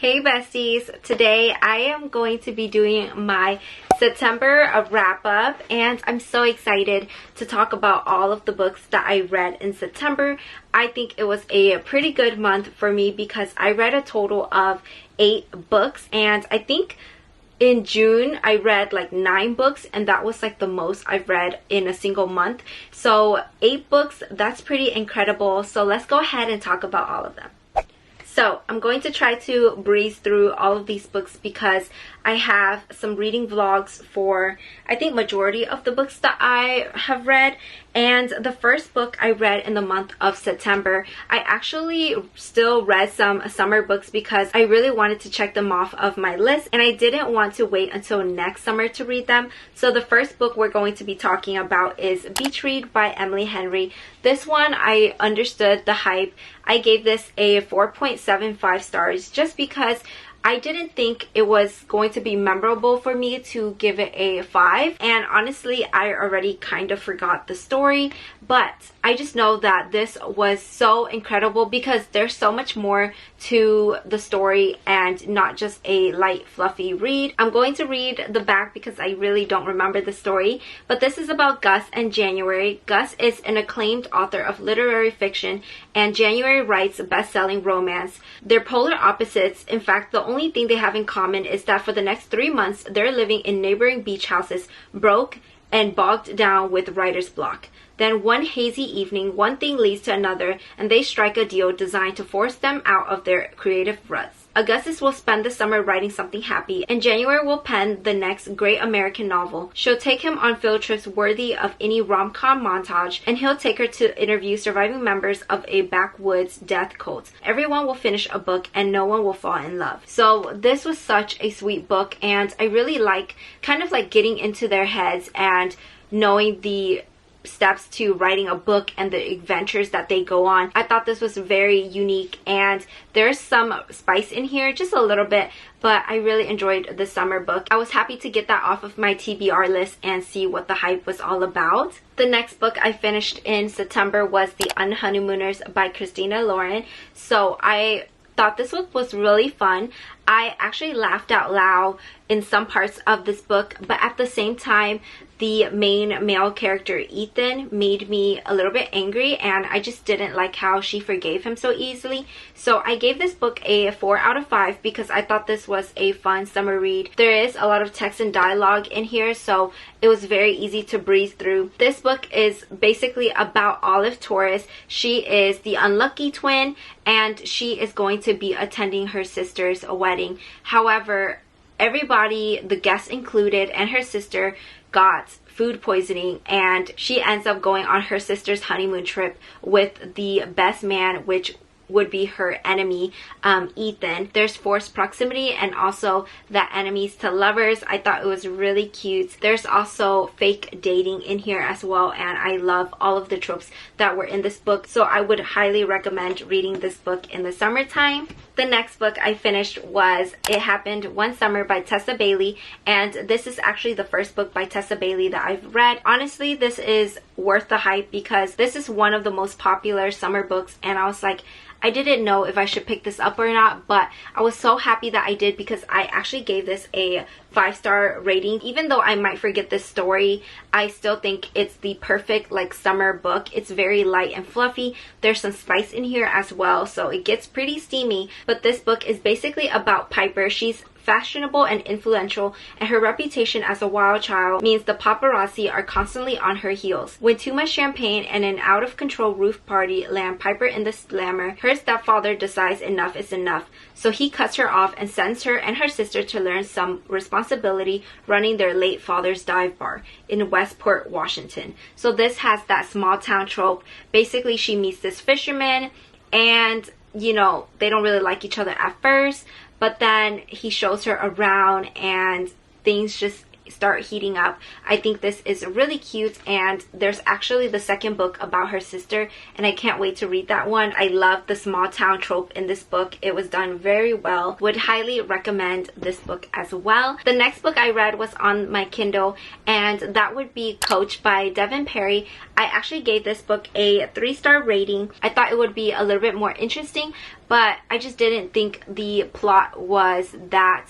Hey besties, today I am going to be doing my September wrap up, and I'm so excited to talk about all of the books that I read in September. I think it was a pretty good month for me because I read a total of 8 books, and I think in June I read like 9 books, and that was like the most I've read in a single month. So 8 books, that's pretty incredible. So let's go ahead and talk about all of them. So I'm going to try to breeze through all of these books because I have some reading vlogs for I think majority of the books that I have read. And the first book I read in the month of September, I actually still read some summer books because I really wanted to check them off of my list, and I didn't want to wait until next summer to read them. So the first book we're going to be talking about is Beach Read by Emily Henry. This one, I understood the hype. I gave this a 4.75 stars just because I didn't think it was going to be memorable for me to give it a 5, and honestly I already kind of forgot the story, but I just know that this was so incredible because there's so much more to the story and not just a light fluffy read. I'm going to read the back because I really don't remember the story, but this is about Gus and January. Gus is an acclaimed author of literary fiction, and January writes best-selling romance. They're polar opposites. In fact, the only thing they have in common is that for the next 3 months they're living in neighboring beach houses, broke and bogged down with writer's block. Then one hazy evening, one thing leads to another, and they strike a deal designed to force them out of their creative ruts. Augustus will spend the summer writing something happy, and January will pen the next great American novel. She'll take him on field trips worthy of any rom-com montage, and he'll take her to interview surviving members of a backwoods death cult. Everyone will finish a book, and no one will fall in love. So this was such a sweet book, and I really like kind of like getting into their heads and knowing the steps to writing a book and the adventures that they go on. I thought this was very unique, and there's some spice in here, just a little bit, but I really enjoyed the summer book. I was happy to get that off of my TBR list and see what the hype was all about. The next book I finished in September was The Unhoneymooners by Christina Lauren. So I thought this book was really fun. I actually laughed out loud in some parts of this book, but at the same time the main male character Ethan made me a little bit angry, and I just didn't like how she forgave him so easily. So I gave this book a 4 out of 5 because I thought this was a fun summer read. There is a lot of text and dialogue in here, so it was very easy to breeze through. This book is basically about Olive Torres. She is the unlucky twin, and she is going to be attending her sister's wedding. However, everybody, the guests included, and her sister got food poisoning, and she ends up going on her sister's honeymoon trip with the best man, which would be her enemy, Ethan. There's forced proximity and also the enemies to lovers. I thought it was really cute. There's also fake dating in here as well, and I love all of the tropes that were in this book, so I would highly recommend reading this book in the summertime. The next book I finished was It Happened One Summer by Tessa Bailey, and this is actually the first book by Tessa Bailey that I've read. Honestly, this is worth the hype because this is one of the most popular summer books, and I was like, I didn't know if I should pick this up or not, but I was so happy that I did because I actually gave this a 5-star rating. Even though I might forget this story, I still think it's the perfect like summer book. It's very light and fluffy. There's some spice in here as well, so it gets pretty steamy. But this book is basically about Piper. She's fashionable and influential, and her reputation as a wild child means the paparazzi are constantly on her heels. When too much champagne and an out-of-control roof party land Piper in the slammer, her stepfather decides enough is enough. So he cuts her off and sends her and her sister to learn some responsibility running their late father's dive bar in Westport, Washington. So this has that small town trope. Basically, she meets this fisherman, and you know, they don't really like each other at first, but then he shows her around and things just start heating up. I think this is really cute, and there's actually the second book about her sister, and I can't wait to read that one. I love the small town trope in this book. It was done very well. Would highly recommend this book as well. The next book I read was on my Kindle, and that would be Coach by Devin Perry. I actually gave this book a 3-star rating. I thought it would be a little bit more interesting, but I just didn't think the plot was that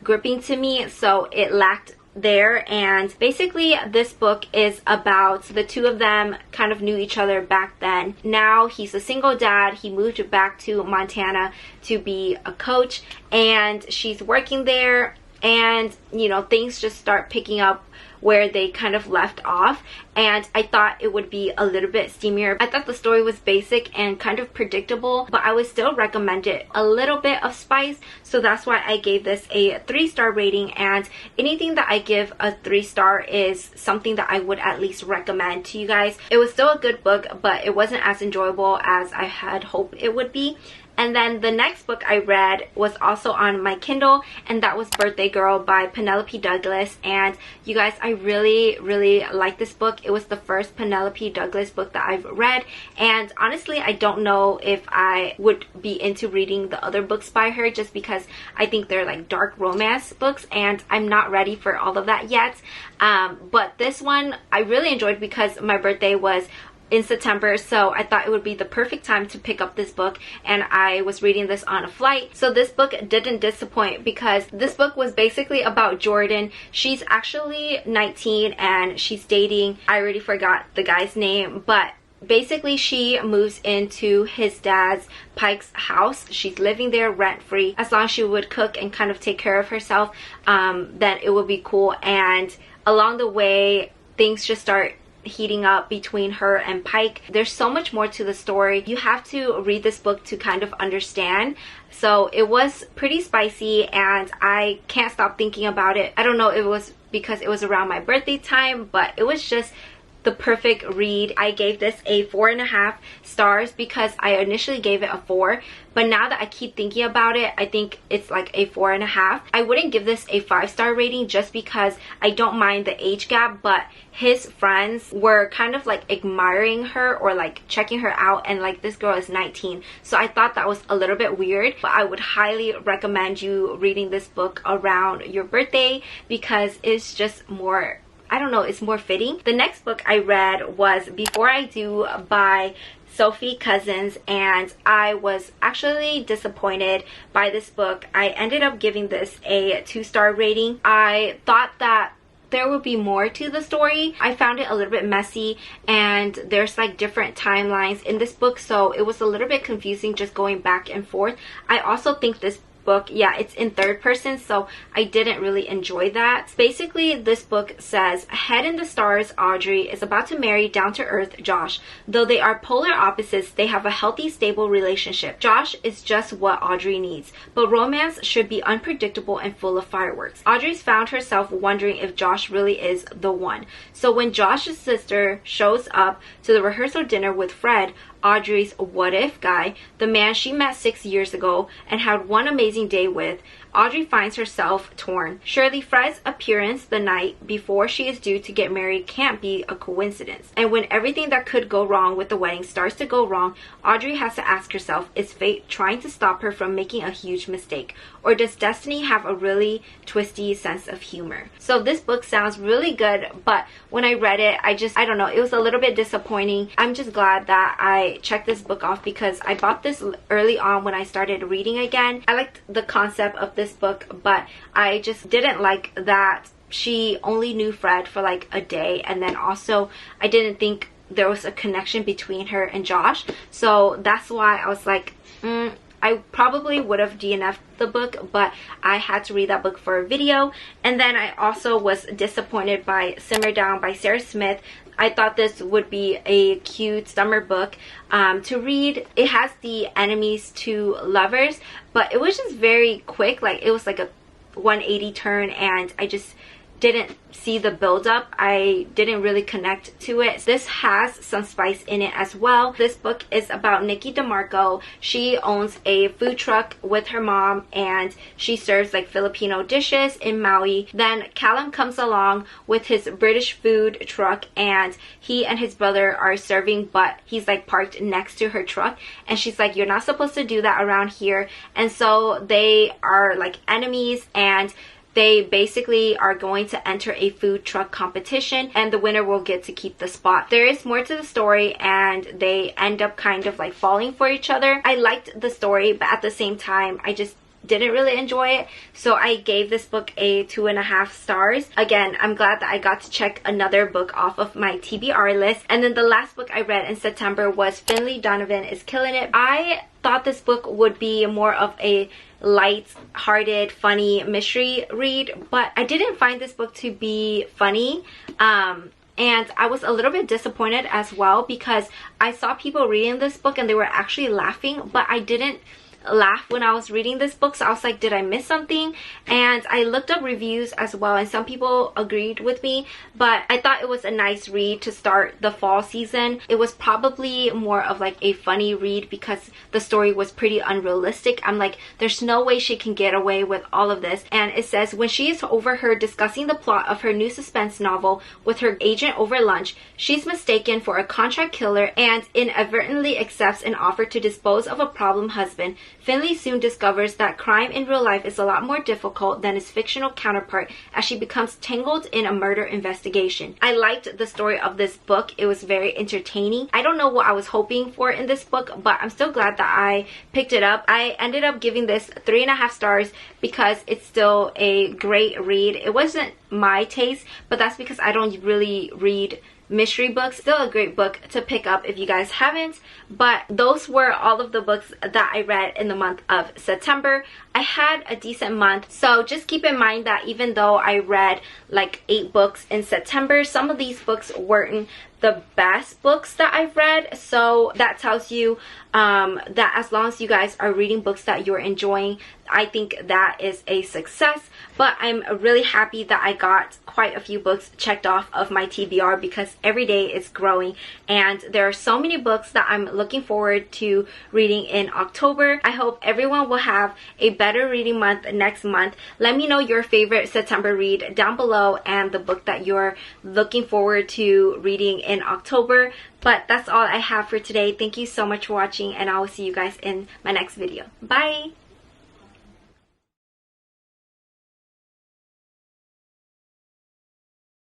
gripping to me, so it lacked there. And basically this book is about the two of them kind of knew each other back then. Now he's a single dad. He moved back to Montana to be a coach, and she's working there, and you know, things just start picking up where they kind of left off, and I thought it would be a little bit steamier. I thought the story was basic and kind of predictable, but I would still recommend it a little bit of spice, so that's why I gave this a 3-star rating. And anything that I give a 3-star is something that I would at least recommend to you guys. It was still a good book, but it wasn't as enjoyable as I had hoped it would be. And then the next book I read was also on my Kindle, and that was Birthday Girl by Penelope Douglas. And you guys, I really like this book. It was the first Penelope Douglas book that I've read, and honestly I don't know if I would be into reading the other books by her, just because I think they're like dark romance books, and I'm not ready for all of that yet. But this one I really enjoyed because my birthday was in September, so I thought it would be the perfect time to pick up this book, and I was reading this on a flight. So this book didn't disappoint, because this book was basically about Jordan. She's actually 19 and she's dating, I already forgot the guy's name, but basically she moves into his dad's, Pike's, house. She's living there rent-free. As long as she would cook and kind of take care of herself, then it would be cool. And along the way things just start heating up between her and Pike. There's so much more to the story. You have to read this book to kind of understand. So it was pretty spicy, and I can't stop thinking about it. I don't know if it was because it was around my birthday time, but it was just the perfect read. I gave this a 4.5 stars because I initially gave it a 4, but now that I keep thinking about it, I think it's like a 4.5. I wouldn't give this a 5-star rating just because I don't mind the age gap, but his friends were kind of like admiring her or like checking her out, and like this girl is 19, so I thought that was a little bit weird. But I would highly recommend you reading this book around your birthday because it's just more, I don't know, it's more fitting. The next book I read was Before I Do by Sophie Cousins, and I was actually disappointed by this book. I ended up giving this a 2-star rating. I thought that there would be more to the story. I found it a little bit messy, and there's like different timelines in this book, so it was a little bit confusing just going back and forth. I also think this book, yeah, it's in third person, so I didn't really enjoy that. Basically, this book says, ahead in the stars, Audrey is about to marry down-to-earth Josh. Though they are polar opposites, they have a healthy, stable relationship. Josh is just what Audrey needs, but romance should be unpredictable and full of fireworks. Audrey's found herself wondering if Josh really is the one. So when Josh's sister shows up to the rehearsal dinner with Fred, Audrey's what-if guy, the man she met 6 years ago and had one amazing day with, Audrey finds herself torn. Surely Fred's appearance the night before she is due to get married can't be a coincidence. And when everything that could go wrong with the wedding starts to go wrong, Audrey has to ask herself, is fate trying to stop her from making a huge mistake? Or does destiny have a really twisty sense of humor? So this book sounds really good, but when I read it, I don't know, it was a little bit disappointing. I'm just glad that I checked this book off because I bought this early on when I started reading again. I liked the concept of this book, but I just didn't like that she only knew Fred for like a day, and then also I didn't think there was a connection between her and Josh. So that's why I was like, I probably would have DNF'd the book, but I had to read that book for a video. And then I also was disappointed by Simmer Down by Sarah Smith. I thought this would be a cute summer book to read. It has the enemies to lovers, but it was just very quick. Like, it was like a 180 turn, and I just didn't see the build up. I didn't really connect to it. This has some spice in it as well. This book is about Nikki DeMarco. She owns a food truck with her mom and she serves like Filipino dishes in Maui. Then Callum comes along with his British food truck and he and his brother are serving, but he's like parked next to her truck and she's like, you're not supposed to do that around here. And so they are like enemies and they basically are going to enter a food truck competition and the winner will get to keep the spot. There is more to the story and they end up kind of like falling for each other. I liked the story, but at the same time, I just didn't really enjoy it. So I gave this book a 2.5 stars. Again, I'm glad that I got to check another book off of my TBR list. And then the last book I read in September was Finlay, Donovan is Killing It. I thought this book would be more of a light-hearted, funny mystery read, but I didn't find this book to be funny. And I was a little bit disappointed as well because I saw people reading this book and they were actually laughing, but I didn't laugh when I was reading this book, so I was like, did I miss something? And I looked up reviews as well and some people agreed with me, but I thought it was a nice read to start the fall season. It was probably more of like a funny read because the story was pretty unrealistic. I'm like, there's no way she can get away with all of this. And it says, when she is overheard discussing the plot of her new suspense novel with her agent over lunch, she's mistaken for a contract killer and inadvertently accepts an offer to dispose of a problem husband. Finlay soon discovers that crime in real life is a lot more difficult than his fictional counterpart as she becomes tangled in a murder investigation. I liked the story of this book. It was very entertaining. I don't know what I was hoping for in this book, but I'm still glad that I picked it up. I ended up giving this 3.5 stars because it's still a great read. It wasn't my taste, but that's because I don't really read mystery books. Still a great book to pick up if you guys haven't. But those were all of the books that I read in the month of September. I had a decent month, so just keep in mind that even though I read like 8 books in September, some of these books weren't the best books that I've read. So that tells you that as long as you guys are reading books that you're enjoying, I think that is a success. But I'm really happy that I got quite a few books checked off of my TBR because every day it's growing and there are so many books that I'm looking forward to reading in October. I hope everyone will have a better reading month next month. Let me know your favorite September read down below and the book that you're looking forward to reading in October. But that's all I have for today. Thank you so much for watching and I will see you guys in my next video. Bye!